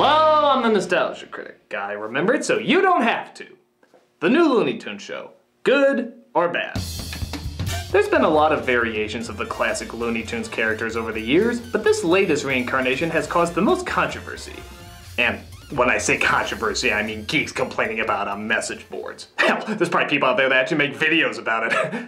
Hello, I'm the Nostalgia Critic. I remembered so you don't have to. The new Looney Tunes Show. Good or bad? There's been a lot of variations of the classic Looney Tunes characters over the years, but this latest reincarnation has caused the most controversy. And when I say controversy, I mean geeks complaining about it on message boards. Hell, there's probably people out there that actually make videos about it.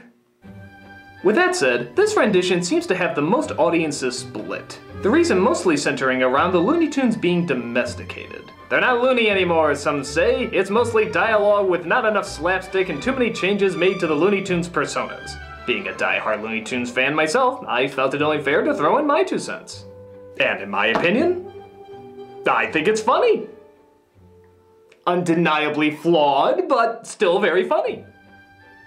With that said, this rendition seems to have the most audiences split. The reason mostly centering around the Looney Tunes being domesticated. They're not loony anymore, as some say. It's mostly dialogue with not enough slapstick and too many changes made to the Looney Tunes personas. Being a die-hard Looney Tunes fan myself, I felt it only fair to throw in my 2 cents. And in my opinion, I think it's funny. Undeniably flawed, but still very funny.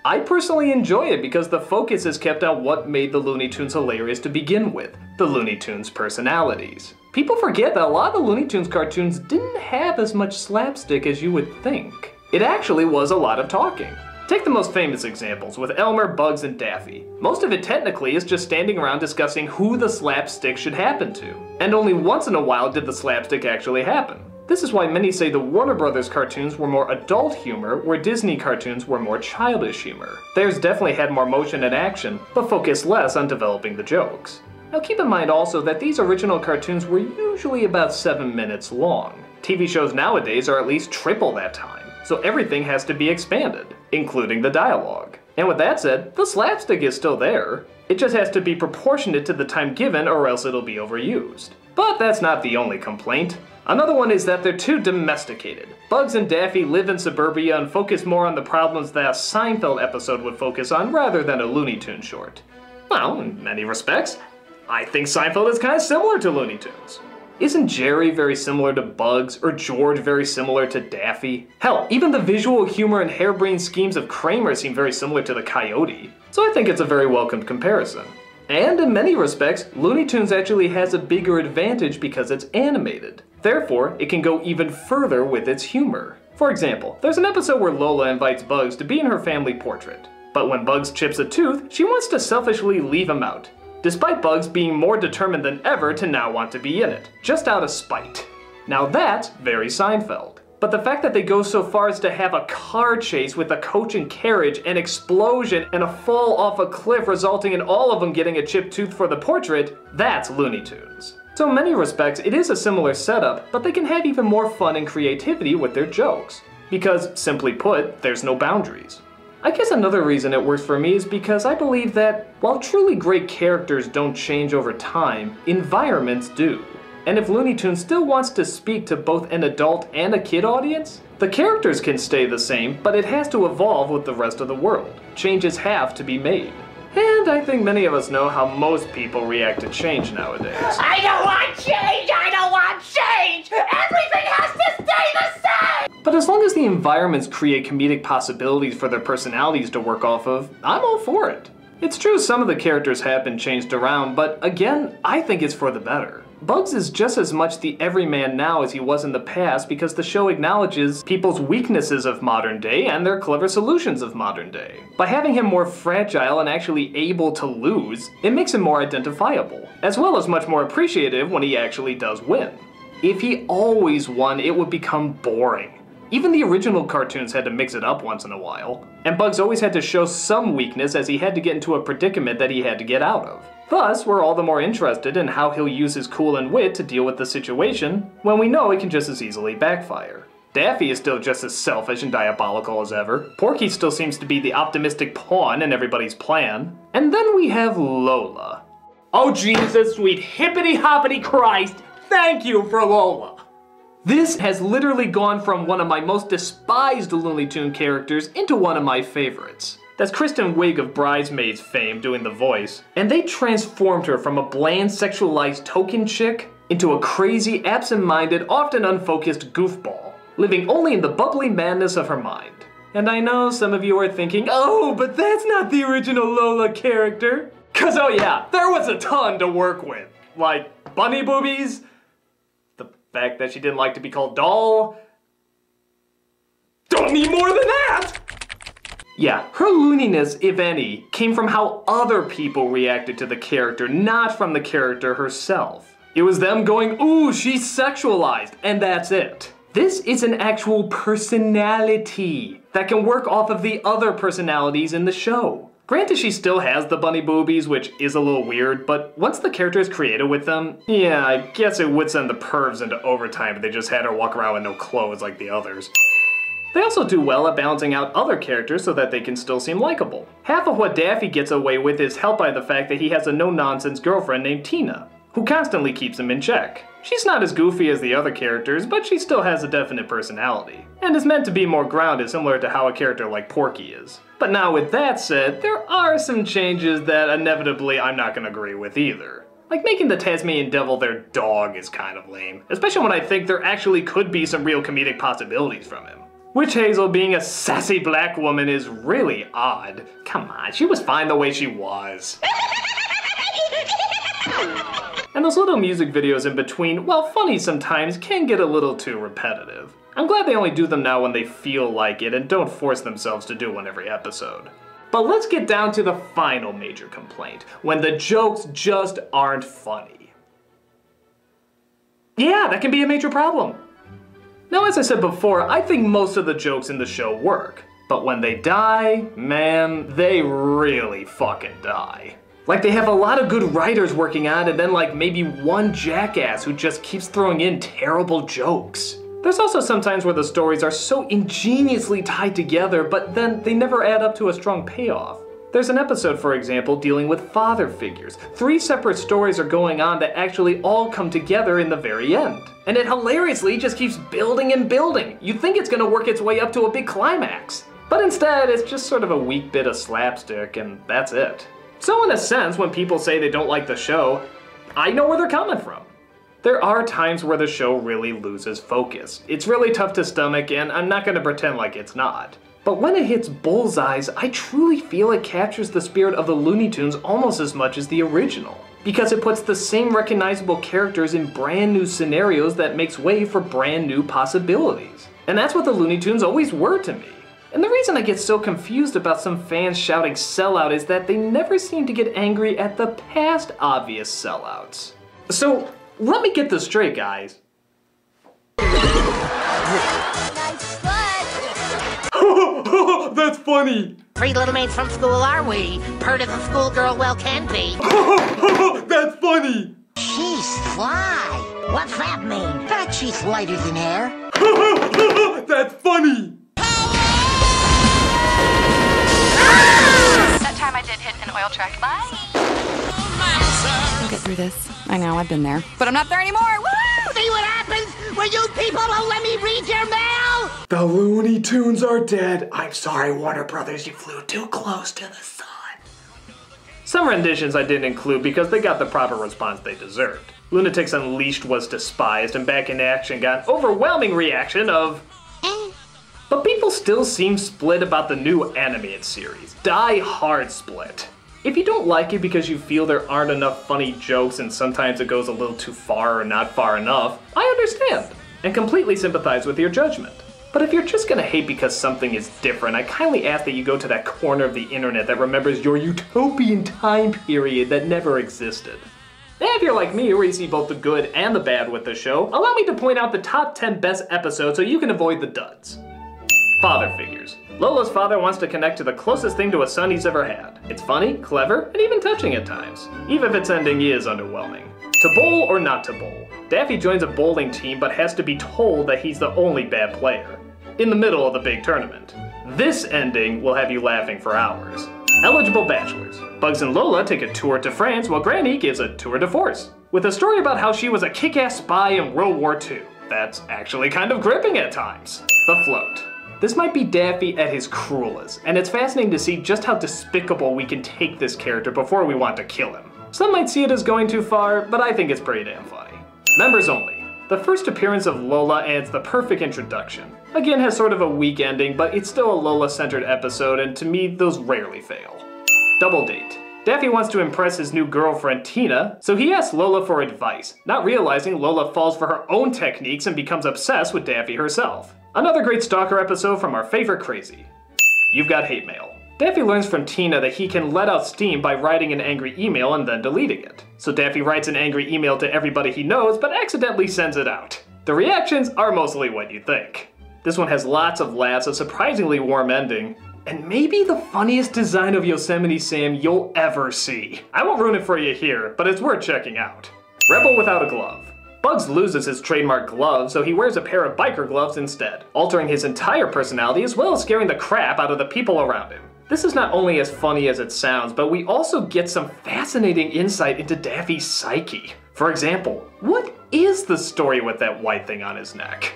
I personally enjoy it because the focus is kept on what made the Looney Tunes hilarious to begin with, the Looney Tunes personalities. People forget that a lot of the Looney Tunes cartoons didn't have as much slapstick as you would think. It actually was a lot of talking. Take the most famous examples with Elmer, Bugs, and Daffy. Most of it technically is just standing around discussing who the slapstick should happen to. And only once in a while did the slapstick actually happen. This is why many say the Warner Brothers cartoons were more adult humor, where Disney cartoons were more childish humor. Theirs definitely had more motion and action, but focused less on developing the jokes. Now keep in mind also that these original cartoons were usually about 7 minutes long. TV shows nowadays are at least triple that time, so everything has to be expanded, including the dialogue. And with that said, the slapstick is still there. It just has to be proportionate to the time given or else it'll be overused. But that's not the only complaint. Another one is that they're too domesticated. Bugs and Daffy live in suburbia and focus more on the problems that a Seinfeld episode would focus on rather than a Looney Tunes short. Well, in many respects, I think Seinfeld is kind of similar to Looney Tunes. Isn't Jerry very similar to Bugs, or George very similar to Daffy? Hell, even the visual humor and harebrained schemes of Kramer seem very similar to the Coyote. So I think it's a very welcomed comparison. And in many respects, Looney Tunes actually has a bigger advantage because it's animated. Therefore, it can go even further with its humor. For example, there's an episode where Lola invites Bugs to be in her family portrait. But when Bugs chips a tooth, she wants to selfishly leave him out, despite Bugs being more determined than ever to now want to be in it, just out of spite. Now that's very Seinfeld. But the fact that they go so far as to have a car chase with a coach and carriage, an explosion, and a fall off a cliff resulting in all of them getting a chipped tooth for the portrait, that's Looney Tunes. So in many respects, it is a similar setup, but they can have even more fun and creativity with their jokes. Because, simply put, there's no boundaries. I guess another reason it works for me is because I believe that, while truly great characters don't change over time, environments do. And if Looney Tunes still wants to speak to both an adult and a kid audience, the characters can stay the same, but it has to evolve with the rest of the world. Changes have to be made. And I think many of us know how most people react to change nowadays. I don't want change! I don't want change! Everything has to stay the same! But as long as the environments create comedic possibilities for their personalities to work off of, I'm all for it. It's true some of the characters have been changed around, but again, I think it's for the better. Bugs is just as much the everyman now as he was in the past because the show acknowledges people's weaknesses of modern day and their clever solutions of modern day. By having him more fragile and actually able to lose, it makes him more identifiable, as well as much more appreciative when he actually does win. If he always won, it would become boring. Even the original cartoons had to mix it up once in a while, and Bugs always had to show some weakness as he had to get into a predicament that he had to get out of. Thus, we're all the more interested in how he'll use his cool and wit to deal with the situation, when we know it can just as easily backfire. Daffy is still just as selfish and diabolical as ever. Porky still seems to be the optimistic pawn in everybody's plan. And then we have Lola. Oh Jesus, sweet hippity hoppity Christ, thank you for Lola! This has literally gone from one of my most despised Looney Tune characters into one of my favorites. That's Kristen Wiig of Bridesmaids fame doing the voice, and they transformed her from a bland, sexualized token chick into a crazy, absent-minded, often unfocused goofball, living only in the bubbly madness of her mind. And I know some of you are thinking, oh, but that's not the original Lola character. Cause oh yeah, there was a ton to work with. Like bunny boobies, the fact that she didn't like to be called doll. Don't need more than that! Yeah, her looniness, if any, came from how other people reacted to the character, not from the character herself. It was them going, ooh, she's sexualized, and that's it. This is an actual personality that can work off of the other personalities in the show. Granted, she still has the bunny boobies, which is a little weird, but once the character is created with them, yeah, I guess it would send the pervs into overtime if they just had her walk around with no clothes like the others. They also do well at balancing out other characters so that they can still seem likable. Half of what Daffy gets away with is helped by the fact that he has a no-nonsense girlfriend named Tina, who constantly keeps him in check. She's not as goofy as the other characters, but she still has a definite personality, and is meant to be more grounded, similar to how a character like Porky is. But now with that said, there are some changes that inevitably I'm not gonna agree with either. Like making the Tasmanian Devil their dog is kind of lame, especially when I think there actually could be some real comedic possibilities from him. Witch Hazel being a sassy black woman is really odd. Come on, she was fine the way she was. And those little music videos in between, while funny sometimes, can get a little too repetitive. I'm glad they only do them now when they feel like it and don't force themselves to do one every episode. But let's get down to the final major complaint, when the jokes just aren't funny. Yeah, that can be a major problem. Now, as I said before, I think most of the jokes in the show work. But when they die, man, they really fucking die. Like they have a lot of good writers working on it, and then like maybe one jackass who just keeps throwing in terrible jokes. There's also sometimes where the stories are so ingeniously tied together, but then they never add up to a strong payoff. There's an episode, for example, dealing with father figures. 3 separate stories are going on that actually all come together in the very end. And it hilariously just keeps building and building. You'd think it's gonna work its way up to a big climax. But instead, it's just sort of a weak bit of slapstick, and that's it. So in a sense, when people say they don't like the show, I know where they're coming from. There are times where the show really loses focus. It's really tough to stomach, and I'm not gonna pretend like it's not. But when it hits bullseyes, I truly feel it captures the spirit of the Looney Tunes almost as much as the original. Because it puts the same recognizable characters in brand new scenarios that makes way for brand new possibilities. And that's what the Looney Tunes always were to me. And the reason I get so confused about some fans shouting sellout is that they never seem to get angry at the past obvious sellouts. So, let me get this straight, guys. That's funny! 3 little maids from school, are we? Pert as a schoolgirl well can be. That's funny! She's fly. What's that mean? That she's lighter than air. That's funny! That time I did hit an oil track. Bye! We'll get through this. I know, I've been there. But I'm not there anymore! Woo! See what happens when you people won't let me read your mail? The Looney Tunes are dead. I'm sorry, Warner Brothers, you flew too close to the sun. Some renditions I didn't include because they got the proper response they deserved. Lunatics Unleashed was despised, and Back in Action got an overwhelming reaction of But people still seem split about the new animated series. Die Hard split. If you don't like it because you feel there aren't enough funny jokes and sometimes it goes a little too far or not far enough, I understand and completely sympathize with your judgment. But if you're just gonna hate because something is different, I kindly ask that you go to that corner of the internet that remembers your utopian time period that never existed. And if you're like me, where you see both the good and the bad with the show, allow me to point out the top 10 best episodes so you can avoid the duds. Father figures. Lola's father wants to connect to the closest thing to a son he's ever had. It's funny, clever, and even touching at times, even if its ending is underwhelming. To bowl or not to bowl? Daffy joins a bowling team but has to be told that he's the only bad player, in the middle of the big tournament. This ending will have you laughing for hours. Eligible bachelors. Bugs and Lola take a tour to France while Granny gives a tour de force, with a story about how she was a kick-ass spy in World War II. That's actually kind of gripping at times. The Float. This might be Daffy at his cruelest, and it's fascinating to see just how despicable we can take this character before we want to kill him. Some might see it as going too far, but I think it's pretty damn funny. Members only. The first appearance of Lola adds the perfect introduction. Again, has sort of a weak ending, but it's still a Lola-centered episode, and to me, those rarely fail. Double date. Daffy wants to impress his new girlfriend, Tina, so he asks Lola for advice, not realizing Lola falls for her own techniques and becomes obsessed with Daffy herself. Another great stalker episode from our favorite crazy. You've got hate mail. Daffy learns from Tina that he can let out steam by writing an angry email and then deleting it. So Daffy writes an angry email to everybody he knows, but accidentally sends it out. The reactions are mostly what you think. This one has lots of laughs, a surprisingly warm ending, and maybe the funniest design of Yosemite Sam you'll ever see. I won't ruin it for you here, but it's worth checking out. Rebel Without a Glove. Bugs loses his trademark glove, so he wears a pair of biker gloves instead, altering his entire personality as well as scaring the crap out of the people around him. This is not only as funny as it sounds, but we also get some fascinating insight into Daffy's psyche. For example, what is the story with that white thing on his neck?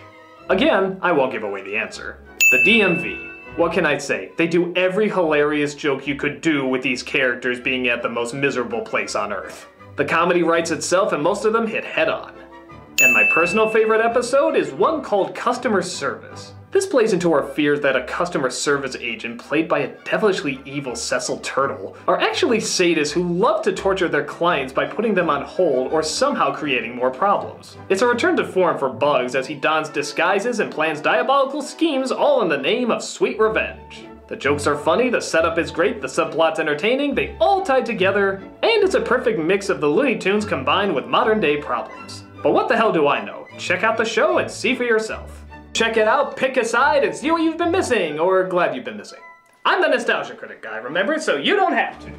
Again, I won't give away the answer. The DMV. What can I say? They do every hilarious joke you could do with these characters being at the most miserable place on Earth. The comedy writes itself and most of them hit head on. And my personal favorite episode is one called Customer Service. This plays into our fears that a customer service agent, played by a devilishly evil Cecil Turtle, are actually sadists who love to torture their clients by putting them on hold or somehow creating more problems. It's a return to form for Bugs as he dons disguises and plans diabolical schemes, all in the name of sweet revenge. The jokes are funny, the setup is great, the subplot's entertaining, they all tie together, and it's a perfect mix of the Looney Tunes combined with modern day problems. But what the hell do I know? Check out the show and see for yourself. Check it out, pick a side, and see what you've been missing, or glad you've been missing. I'm the Nostalgia Critic guy, remember? So you don't have to.